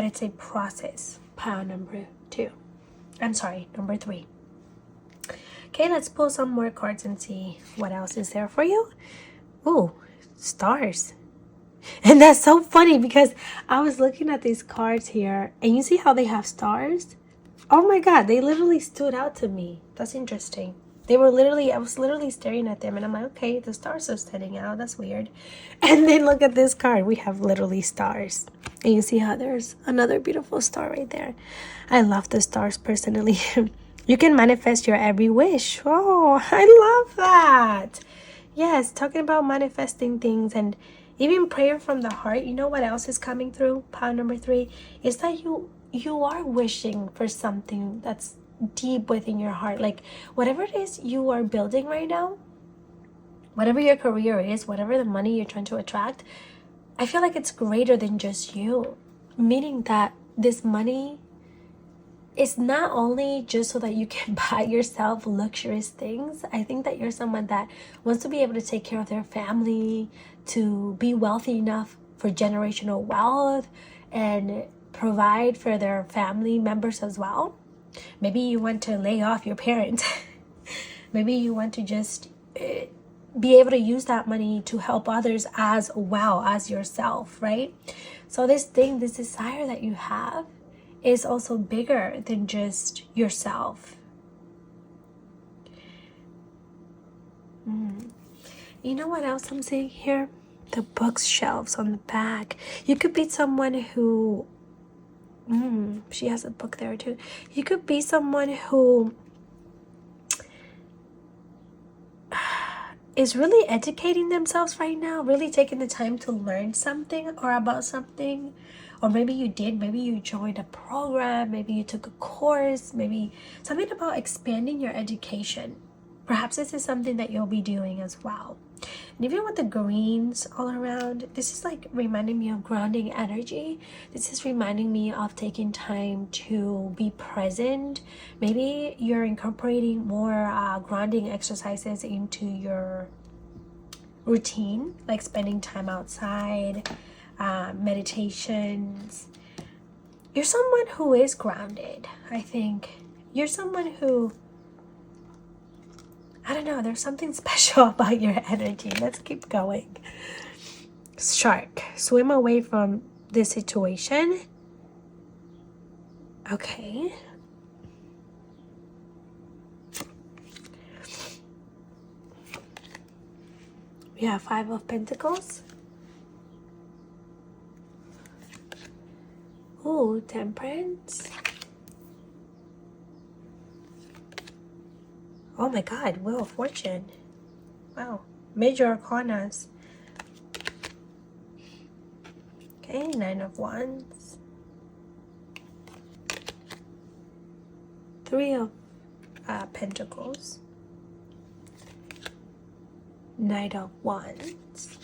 it's a process. Pile number 3. Okay, let's pull some more cards and see what else is there for you. Ooh, stars. And that's so funny because I was looking at these cards here and you see how they have stars? Oh my God, they literally stood out to me. That's interesting. They were literally, I was literally staring at them and I'm like, okay, the stars are standing out. That's weird. And then look at this card. We have literally stars. And you see how there's another beautiful star right there. I love the stars personally. You can manifest your every wish. Oh, I love that. Yes, talking about manifesting things and even prayer from the heart. You know what else is coming through? Power number 3 is that you are wishing for something that's deep within your heart. Like whatever it is you are building right now, whatever your career is, whatever the money you're trying to attract, I feel like it's greater than just you. Meaning that this money is not only just so that you can buy yourself luxurious things. I think that you're someone that wants to be able to take care of their family, to be wealthy enough for generational wealth and provide for their family members as well. Maybe you want to lay off your parents. Maybe you want to just be able to use that money to help others as well as yourself, right? So this desire that you have is also bigger than just yourself. You know what else I'm seeing here? The bookshelves on the back. You could be someone who she has a book there too. You could be someone who is really educating themselves right now, really taking the time to learn something or about something. Or maybe you did, maybe you joined a program, maybe you took a course, maybe something about expanding your education. Perhaps this is something that you'll be doing as well. And even with the greens all around, this is like reminding me of grounding energy. This is reminding me of taking time to be present. Maybe you're incorporating more grounding exercises into your routine, like spending time outside, meditations. You're someone who is grounded, I think. You're someone who, I don't know, there's something special about your energy. Let's keep going. Shark, swim away from this situation. Okay. We have 5 of Pentacles. Ooh, Temperance. Oh my God, Wheel of Fortune. Wow. Major Arcanas. Okay, 9 of Wands. 3 of Pentacles. Knight of Wands.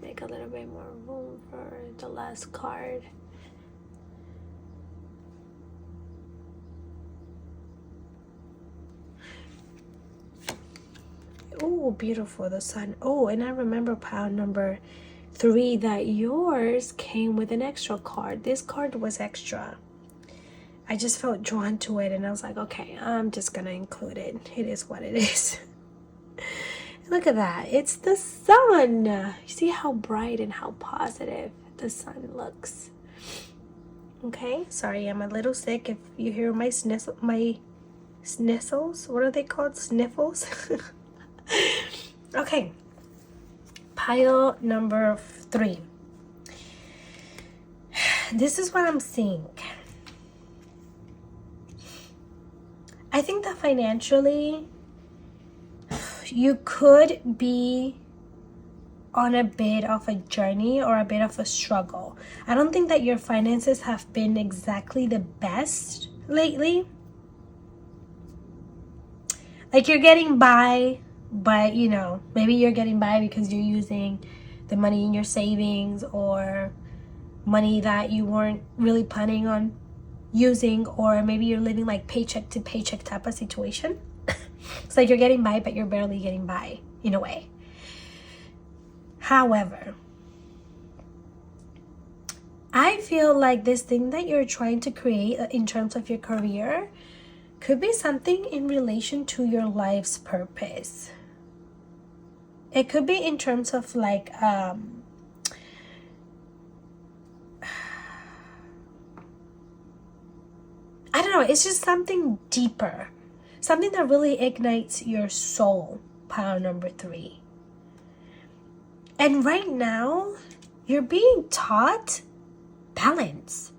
Make a little bit more room for the last card. Oh, beautiful, the Sun. Oh, and I remember pile number 3 that yours came with an extra card. This card was extra. I just felt drawn to it and I was like, okay, I'm just gonna include it. It is what it is. Look at that. It's the sun. You see how bright and how positive the sun looks. Okay, sorry, I'm a little sick. If you hear my snizzles, what are they called? Sniffles? Okay, pile number 3. This is what I'm seeing. I think that financially, you could be on a bit of a journey or a bit of a struggle. I don't think that your finances have been exactly the best lately. Like you're getting by, but you know, maybe you're getting by because you're using the money in your savings or money that you weren't really planning on using, or maybe you're living like paycheck to paycheck type of situation. It's like you're getting by, but you're barely getting by in a way. However, I feel like this thing that you're trying to create in terms of your career could be something in relation to your life's purpose. It could be in terms of like, I don't know, it's just something deeper, something that really ignites your soul, pile number 3. And right now, you're being taught balance,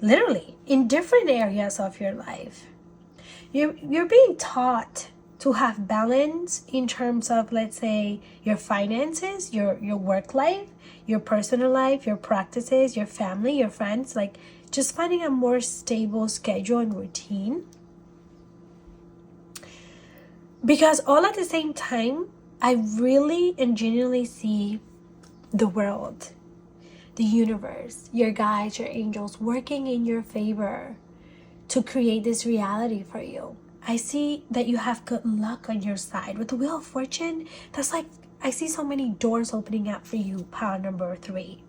literally, in different areas of your life. You're being taught to have balance in terms of, let's say, your finances, your work life, your personal life, your practices, your family, your friends, like just finding a more stable schedule and routine. Because all at the same time, I really and genuinely see the world, the universe, your guides, your angels working in your favor to create this reality for you. I see that you have good luck on your side. With the Wheel of Fortune, that's like, I see so many doors opening up for you, pile number 3.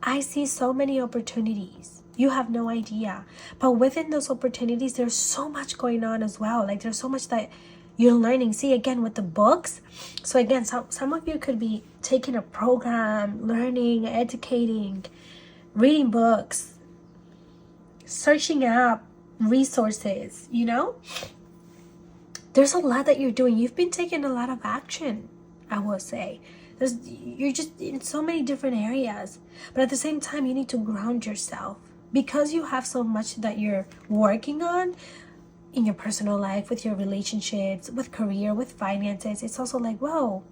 I see so many opportunities. You have no idea. But within those opportunities, there's so much going on as well. Like there's so much that you're learning. See, again, with the books. So again, some of you could be taking a program, learning, educating, reading books, searching up resources, you know? There's a lot that you're doing. You've been taking a lot of action, I will say. You're just in so many different areas. But at the same time, you need to ground yourself. Because you have so much that you're working on in your personal life, with your relationships, with career, with finances, it's also like, whoa,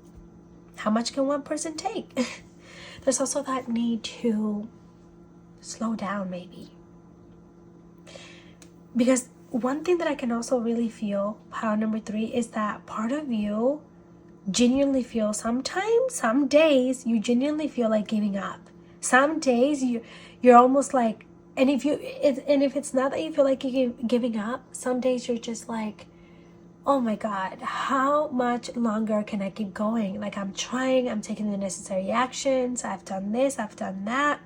how much can one person take? There's also that need to slow down, maybe. Because one thing that I can also really feel, pile number 3, is that part of you genuinely feel sometimes, some days, you genuinely feel like giving up. Some days you're almost like, and if it's not that you feel like you're giving up, some days you're just like, oh my God, how much longer can I keep going? Like I'm trying, I'm taking the necessary actions, I've done this, I've done that,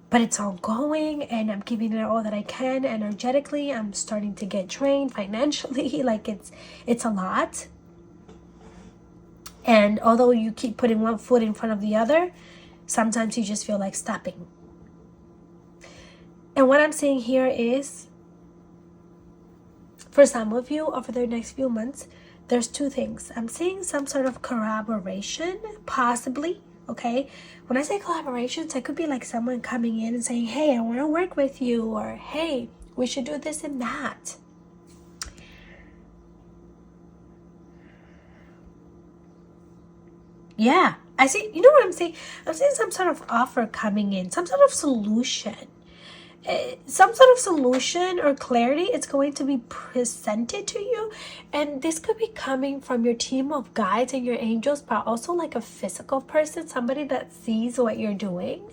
but it's ongoing and I'm giving it all that I can energetically. I'm starting to get drained financially. Like it's a lot. And although you keep putting one foot in front of the other, sometimes you just feel like stopping. And what I'm seeing here is, for some of you over the next few months, there's 2 things. I'm seeing some sort of collaboration, possibly. Okay, when I say collaborations, it could be like someone coming in and saying, hey, I want to work with you, or hey, we should do this and that. Yeah, I see. You know what I'm saying? I'm seeing some sort of offer coming in, some sort of solution. Some sort of solution or clarity. It's going to be presented to you, and this could be coming from your team of guides and your angels, but also like a physical person, somebody that sees what you're doing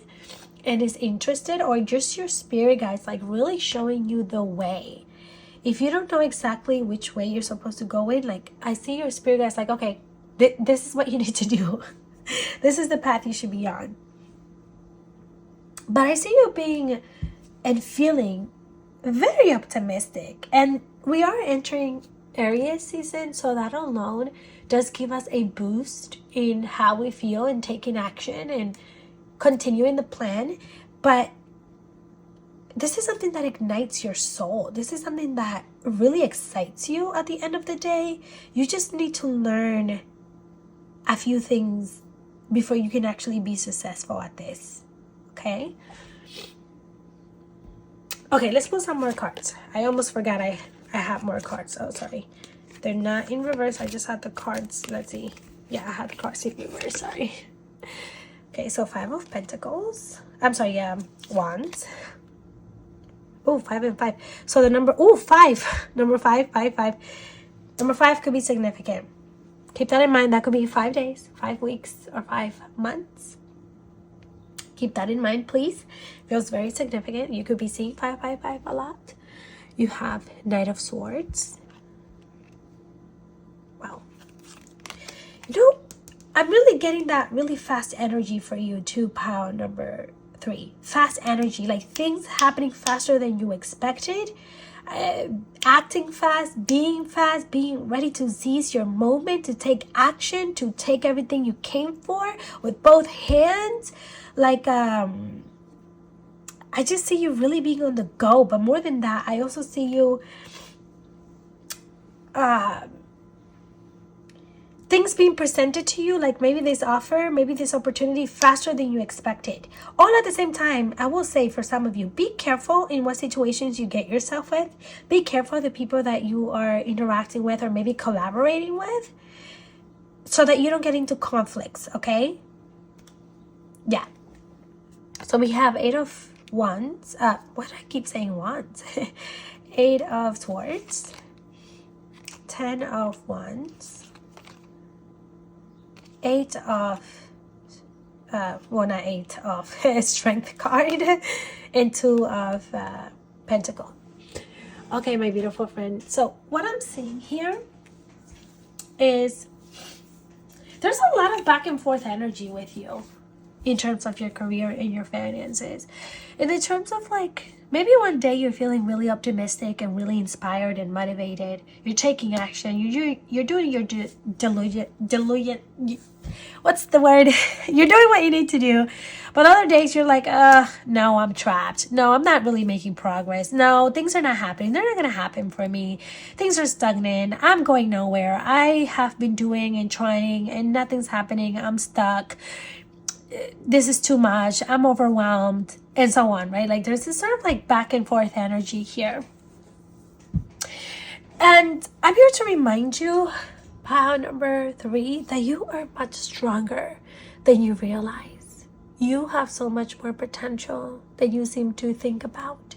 and is interested, or just your spirit guides, like really showing you the way. If you don't know exactly which way you're supposed to go in, like I see your spirit guides like, okay, this is what you need to do. This is the path you should be on. But I see you being and feeling very optimistic. And we are entering Aries season, so that alone does give us a boost in how we feel and taking action and continuing the plan. But this is something that ignites your soul. This is something that really excites you at the end of the day. You just need to learn a few things before you can actually be successful at this. Okay? Okay, let's pull some more cards. I almost forgot I have more cards. Oh, sorry. They're not in reverse. I just had the cards. Let's see. Yeah, I had the cards in reverse. Sorry. Okay, so 5 of Pentacles. I'm sorry, Wands. Oh, 5 and 5. So the number, 5. Number 5, 5, 5. Number 5 could be significant. Keep that in mind. That could be 5 days, 5 weeks, or 5 months. Keep that in mind, please. Feels very significant. You could be seeing 5, 5, 5 a lot. You have Knight of Swords. Wow. You know, I'm really getting that really fast energy for you too, pile number 3. Fast energy, like things happening faster than you expected. Acting fast, being ready to seize your moment, to take action, to take everything you came for with both hands. Like, I I just see you really being on the go. But more than that, I also see you things being presented to you, like maybe this offer, maybe this opportunity faster than you expected. All at the same time, I will say for some of you, be careful in what situations you get yourself with. Be careful the people that you are interacting with or maybe collaborating with, so that you don't get into conflicts, okay? Yeah. So we have 8 of Wands. What do I keep saying Wands? 8 of Swords. 10 of Wands. 8 of not 8 of Strength card, and 2 of Pentacle. Okay, my beautiful friend. So what I'm seeing here is there's a lot of back and forth energy with you in terms of your career and your finances, and in terms of like maybe one day you're feeling really optimistic and really inspired and motivated. You're taking action. You're doing your what's the word? You're doing what you need to do. But other days you're like, no, I'm trapped. No, I'm not really making progress. No, things are not happening. They're not going to happen for me. Things are stagnant. I'm going nowhere. I have been doing and trying and nothing's happening. I'm stuck. This is too much. I'm overwhelmed, and so on, right? Like there's this sort of like back and forth energy here. And I'm here to remind you, pile number 3, that you are much stronger than you realize. You have so much more potential than you seem to think about.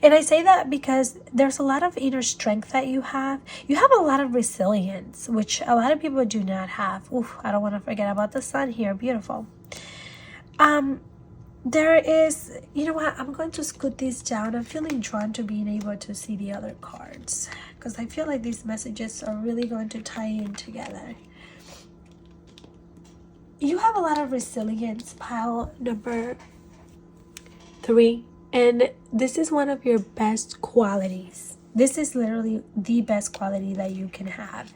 And I say that because there's a lot of inner strength that you have. You have a lot of resilience, which a lot of people do not have. Oof, I don't want to forget about the sun here. Beautiful. There is, you know what, I'm going to scoot these down. I'm feeling drawn to being able to see the other cards, because I feel like these messages are really going to tie in together. You have a lot of resilience, pile number 3, and this is one of your best qualities. This is literally the best quality that you can have,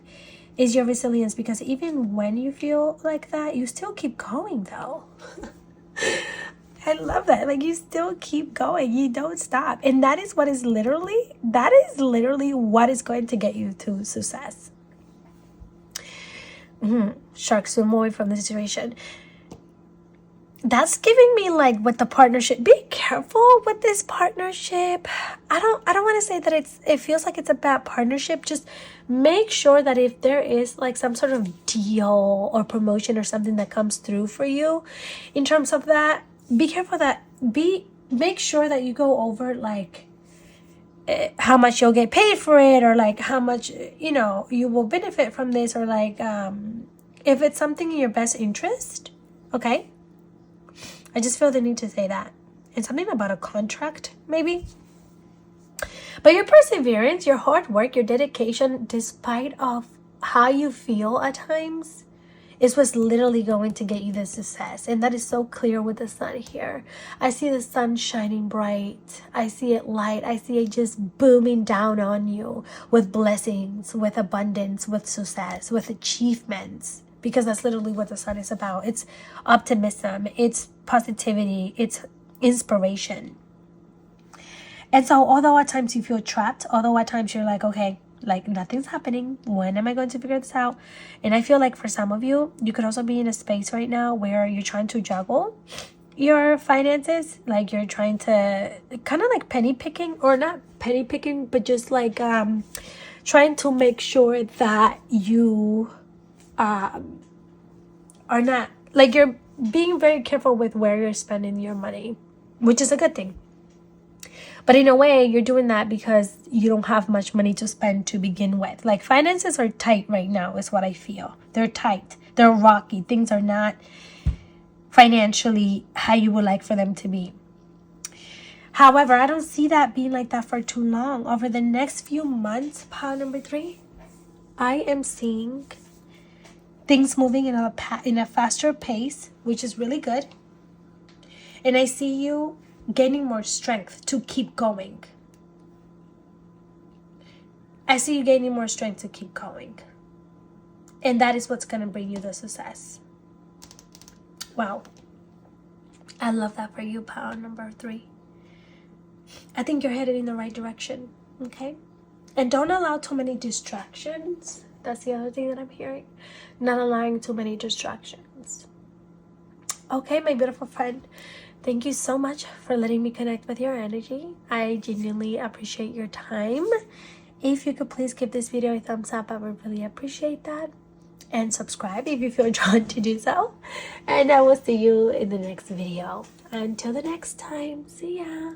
is your resilience, because even when you feel like that, you still keep going though. I love that. Like you still keep going. You don't stop. And that is literally what is going to get you to success. Sharks swim away from the situation. That's giving me like with the partnership. Be careful with this partnership. I don't want to say that it feels like it's a bad partnership. Just make sure that if there is like some sort of deal or promotion or something that comes through for you in terms of that, be careful that make sure that you go over like how much you'll get paid for it, or like how much you will benefit from this, or like if it's something in your best interest. Okay, I just feel the need to say that. And something about a contract maybe. But your perseverance, your hard work, your dedication, despite of how you feel at times, is what's literally going to get you the success. And that is so clear with the sun here. I see the sun shining bright. I see it light. I see it just booming down on you with blessings, with abundance, with success, with achievements. Because that's literally what the sun is about. It's optimism. It's positivity. It's inspiration. And so although at times you feel trapped, although at times you're like, okay, like nothing's happening, when am I going to figure this out? And I feel like for some of you, you could also be in a space right now where you're trying to juggle your finances. Like you're trying to kind of like penny picking, or not penny picking, but just like trying to make sure that you are not, like you're being very careful with where you're spending your money, which is a good thing. But in a way, you're doing that because you don't have much money to spend to begin with. Like finances are tight right now is what I feel. They're tight. They're rocky. Things are not financially how you would like for them to be. However, I don't see that being like that for too long. Over the next few months, pile number 3, I am seeing things moving in a faster pace, which is really good. And I see you gaining more strength to keep going. I see you gaining more strength to keep going. And that is what's going to bring you the success. Wow. I love that for you, pile number 3. I think you're headed in the right direction, okay? And don't allow too many distractions. That's the other thing that I'm hearing. Not allowing too many distractions. Okay, my beautiful friend. Thank you so much for letting me connect with your energy. I genuinely appreciate your time. If you could please give this video a thumbs up, I would really appreciate that. And subscribe if you feel drawn to do so. And I will see you in the next video. Until the next time, see ya.